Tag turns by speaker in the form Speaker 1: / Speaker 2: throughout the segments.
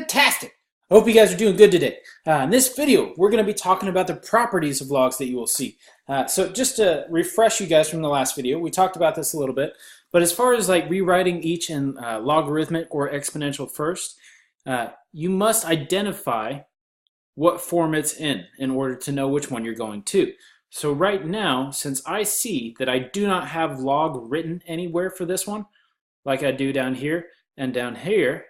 Speaker 1: Fantastic! I hope you guys are doing good today. In this video, we're going to be talking about the properties of logs that you will see. So just to refresh you guys from the last video, we talked about this a little bit, but as far as like rewriting each in logarithmic or exponential first, you must identify what form it's in order to know which one you're going to. So right now, since I see that I do not have log written anywhere for this one, like I do down here and down here,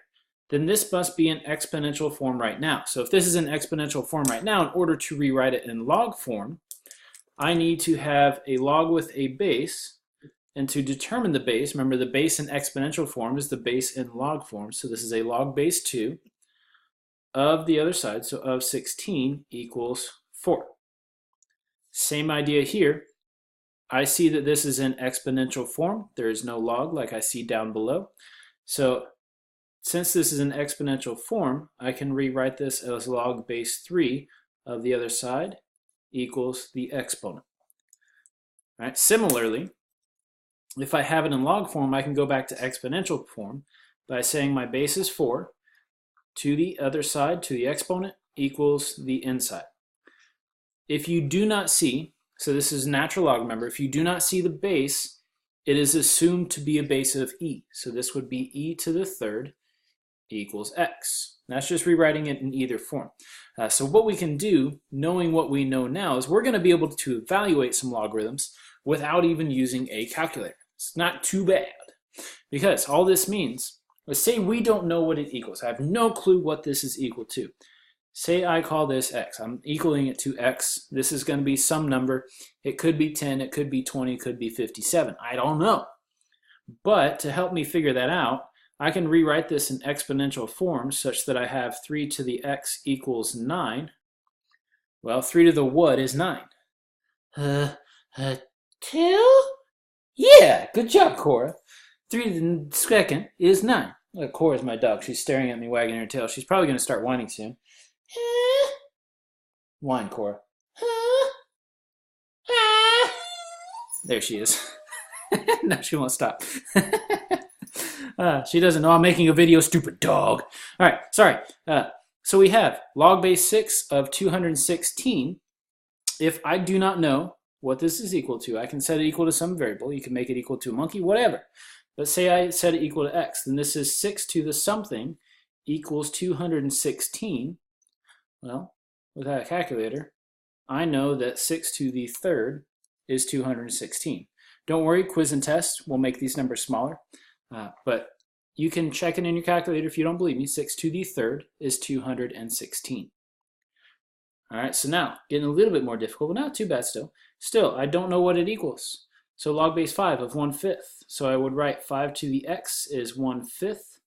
Speaker 1: then this must be an exponential form right now. So if this is an exponential form right now, in order to rewrite it in log form, I need to have a log with a base, and to determine the base, remember the base in exponential form is the base in log form, so this is a log base 2 of the other side, so of 16 equals 4. Same idea here. I see that this is in exponential form. There is no log like I see down below. So since this is an exponential form, I can rewrite this as log base 3 of the other side equals the exponent. All right. Similarly, if I have it in log form, I can go back to exponential form by saying my base is 4 to the other side, to the exponent, equals the inside. If you do not see, so this is natural log, remember, if you do not see the base, it is assumed to be a base of e. So this would be e to the third equals x. That's just rewriting it in either form. So what we can do, knowing what we know now, is we're going to be able to evaluate some logarithms without even using a calculator. It's not too bad, because all this means, let's say we don't know what it equals. I have no clue what this is equal to. Say I call this x. I'm equaling it to x. This is going to be some number. It could be 10, it could be 20, it could be 57. I don't know. But to help me figure that out, I can rewrite this in exponential form such that I have 3 to the x equals 9. Well, 3 to the what is 9? 2? Yeah, good job, Cora. 3 to the second is 9. Look, Cora's my dog. She's staring at me, wagging her tail. She's probably going to start whining soon. Whine, Cora. There she is. No, she won't stop. She doesn't know I'm making a video, stupid dog. All right, sorry. So we have log base 6 of 216. If I do not know what this is equal to, I can set it equal to some variable. You can make it equal to a monkey, whatever. But say I set it equal to x, then this is 6 to the something equals 216. Well, without a calculator, I know that 6 to the third is 216. Don't worry, quiz and test will make these numbers smaller. But you can check it in your calculator if you don't believe me. 6 to the third is 216. All right, so now, getting a little bit more difficult, but not too bad still. Still, I don't know what it equals. So log base 5 of 1/5. So I would write 5 to the x is 1/5.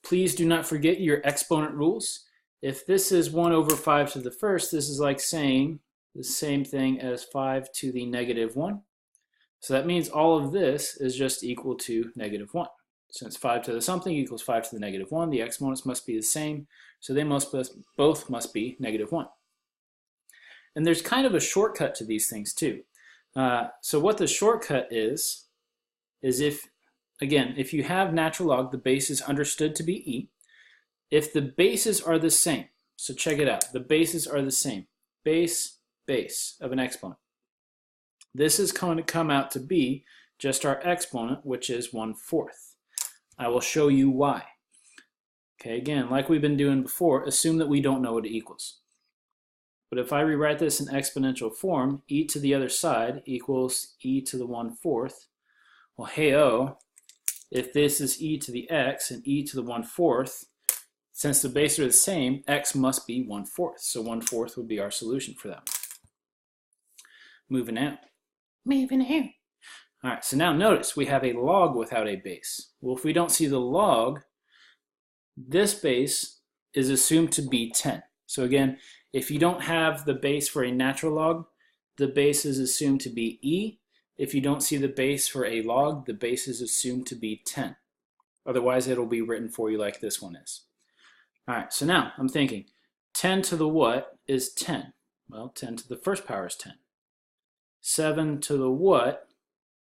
Speaker 1: Please do not forget your exponent rules. If this is 1 over 5 to the first, this is like saying the same thing as 5 to the negative 1. So that means all of this is just equal to negative 1. Since 5 to the something equals 5 to the negative 1, the exponents must be the same, so they both must be negative 1. And there's kind of a shortcut to these things too. So what the shortcut is if, again, if you have natural log, the base is understood to be e. If the bases are the same, so check it out, the bases are the same, base of an exponent. This is going to come out to be just our exponent, which is 1/4. I will show you why. Okay, again, like we've been doing before, assume that we don't know what it equals. But if I rewrite this in exponential form, e to the other side equals e to the 1/4. Well, hey-oh, if this is e to the x and e to the 1/4, since the bases are the same, x must be 1/4. So 1/4 would be our solution for that. Moving out. All right, so now notice we have a log without a base. Well, if we don't see the log, this base is assumed to be 10. So again, if you don't have the base for a natural log, the base is assumed to be e. If you don't see the base for a log, the base is assumed to be 10. Otherwise, it'll be written for you like this one is. All right, so now I'm thinking 10 to the what is 10? Well, 10 to the first power is 10. 7 to the what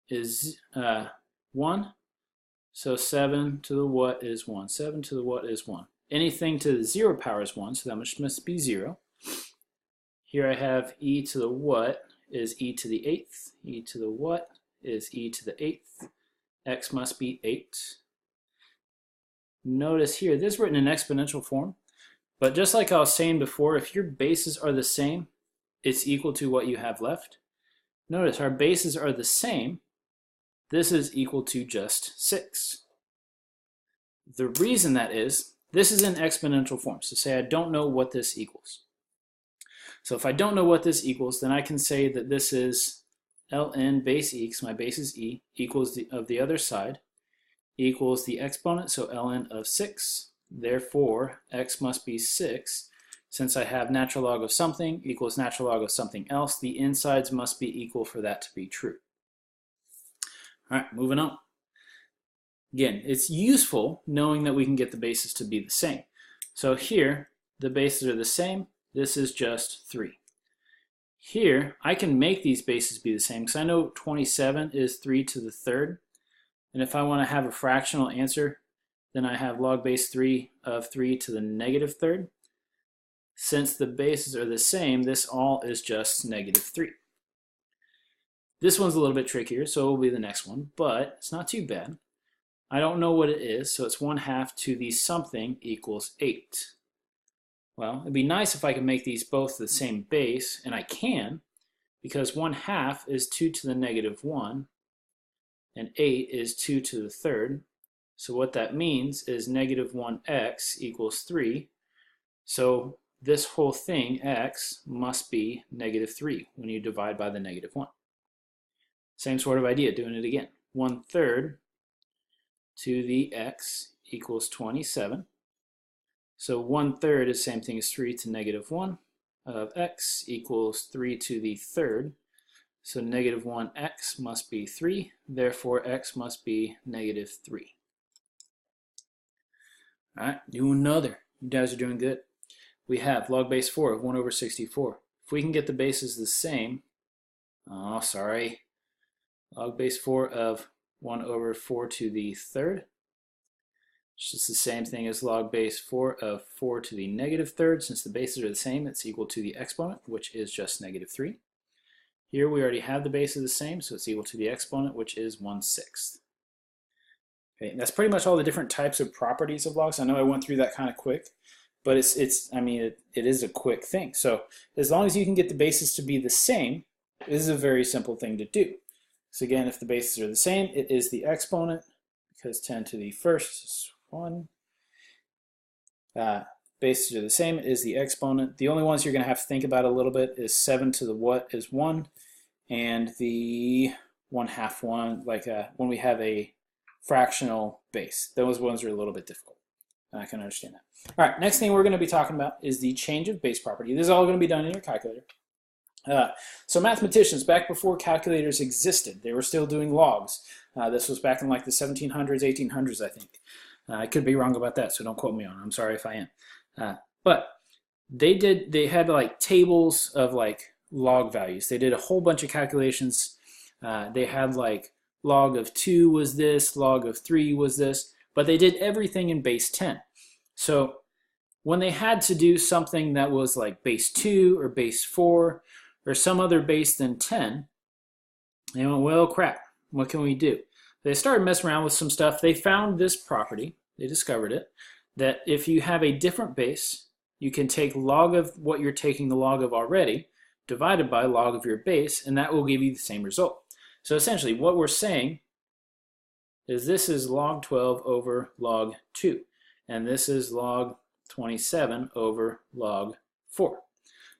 Speaker 1: is 1. So 7 to the what is 1. 7 to the what is 1. anything to the 0 power is 1, so that must be 0. Here I have e to the what is e to the 8th. E to the what is e to the 8th. X must be 8. Notice here, this is written in exponential form. But just like I was saying before, if your bases are the same, it's equal to what you have left. Notice our bases are the same. This is equal to just 6. The reason that is, this is in exponential form. So say I don't know what this equals. So if I don't know what this equals, then I can say that this is ln base e, because my base is e, equals the other side, equals the exponent, so ln of 6. Therefore, x must be 6. Since I have natural log of something equals natural log of something else, the insides must be equal for that to be true. All right, moving on. Again, it's useful knowing that we can get the bases to be the same. So here, the bases are the same. This is just 3. Here, I can make these bases be the same because I know 27 is 3 to the 3rd. And if I want to have a fractional answer, then I have log base 3 of 3 to the negative 3rd. Since the bases are the same, this all is just negative 3. This one's a little bit trickier, so it will be the next one, but it's not too bad. I don't know what it is, so it's 1/2 to the something equals 8. Well, it'd be nice if I could make these both the same base, and I can, because 1/2 is 2 to the negative 1, and 8 is 2 to the 3rd. So what that means is negative 1x equals 3. So this whole thing, x, must be negative 3 when you divide by the negative 1. Same sort of idea, doing it again. 1/3 to the x equals 27. So 1/3 is the same thing as 3 to negative 1 of x equals 3 to the 3rd. So negative 1x must be 3. Therefore, x must be negative 3. All right, do another. You guys are doing good. We have log base 4 of 1 over 64. If we can get the bases the same, log base 4 of 1 over 4 to the 3rd. It's just the same thing as log base 4 of 4 to the negative 3rd. Since the bases are the same, it's equal to the exponent, which is just negative 3. Here we already have the bases the same, so it's equal to the exponent, which is 1/6. Okay, that's pretty much all the different types of properties of logs. I know I went through that kind of quick, but it is a quick thing. So as long as you can get the bases to be the same, this is a very simple thing to do. So again, if the bases are the same, it is the exponent, because 10 to the 1st is 1. Bases are the same, it is the exponent. The only ones you're going to have to think about a little bit is 7 to the what is 1, and the 1/2 one, like when we have a fractional base. Those ones are a little bit difficult. I can understand that. All right, next thing we're going to be talking about is the change of base property. This is all going to be done in your calculator. So mathematicians, back before calculators existed, they were still doing logs. This was back in like the 1700s, 1800s, I think. I could be wrong about that, so don't quote me on it. I'm sorry if I am. But they had like tables of like log values. They did a whole bunch of calculations. They had like log of 2 was this, log of 3 was this, but they did everything in base 10. So when they had to do something that was like base 2 or base 4 or some other base than 10, they went, well, crap, what can we do? They started messing around with some stuff. They found this property, they discovered it, that if you have a different base, you can take log of what you're taking the log of already, divided by log of your base, and that will give you the same result. So essentially what we're saying is this is log 12 over log 2, and this is log 27 over log 4.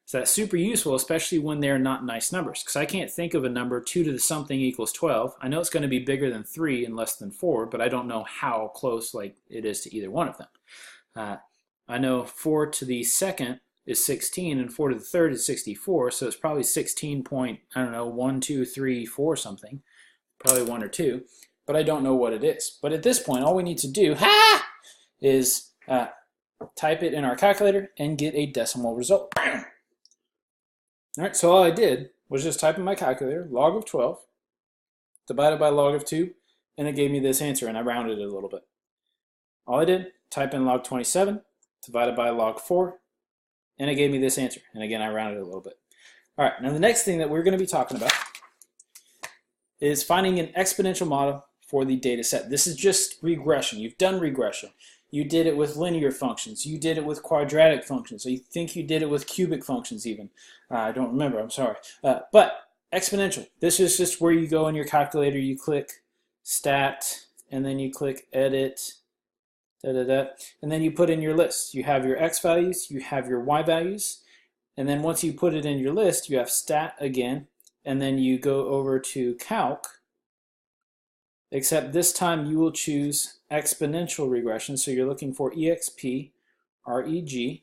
Speaker 1: So that's super useful, especially when they're not nice numbers, because I can't think of a number 2 to the something equals 12. I know it's going to be bigger than 3 and less than 4, but I don't know how close like it is to either one of them. I know 4 to the second is 16 and 4 to the third is 64, so it's probably 16 point, I don't know, 1, 2, 3, 4 something, probably 1 or 2, but I don't know what it is. But at this point, all we need to do is type it in our calculator and get a decimal result. All right, so all I did was just type in my calculator, log of 12, divided by log of 2, and it gave me this answer, and I rounded it a little bit. All I did, type in log 27, divided by log 4, and it gave me this answer. And again, I rounded it a little bit. All right, now the next thing that we're going to be talking about is finding an exponential model for the data set. This is just regression. You've done regression. You did it with linear functions. You did it with quadratic functions. I think you did it with cubic functions even. I don't remember, I'm sorry. But exponential, this is just where you go in your calculator, you click stat, and then you click edit, and then you put in your list. You have your x values, you have your y values, and then once you put it in your list, you have stat again, and then you go over to calc, except this time you will choose exponential regression. So you're looking for EXP, REG.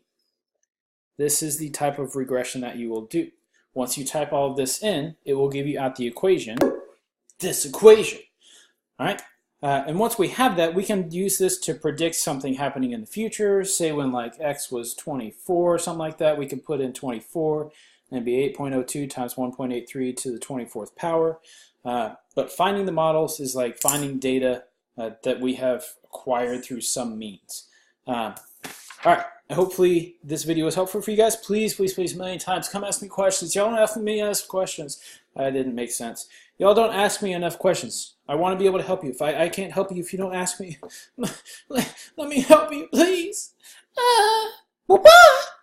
Speaker 1: This is the type of regression that you will do. Once you type all of this in, it will give you out the equation, this equation. All right. And once we have that, we can use this to predict something happening in the future. Say when like x was 24 or something like that, we can put in 24 and it'd be 8.02 times 1.83 to the 24th power. But finding the models is like finding data that we have acquired through some means. All right, hopefully this video was helpful for you guys. Please, please, please, a million times, come ask me questions. Y'all don't ask me enough questions. That didn't make sense. Y'all don't ask me enough questions. I want to be able to help you. If I can't help you if you don't ask me, let me help you, please. Bye-bye.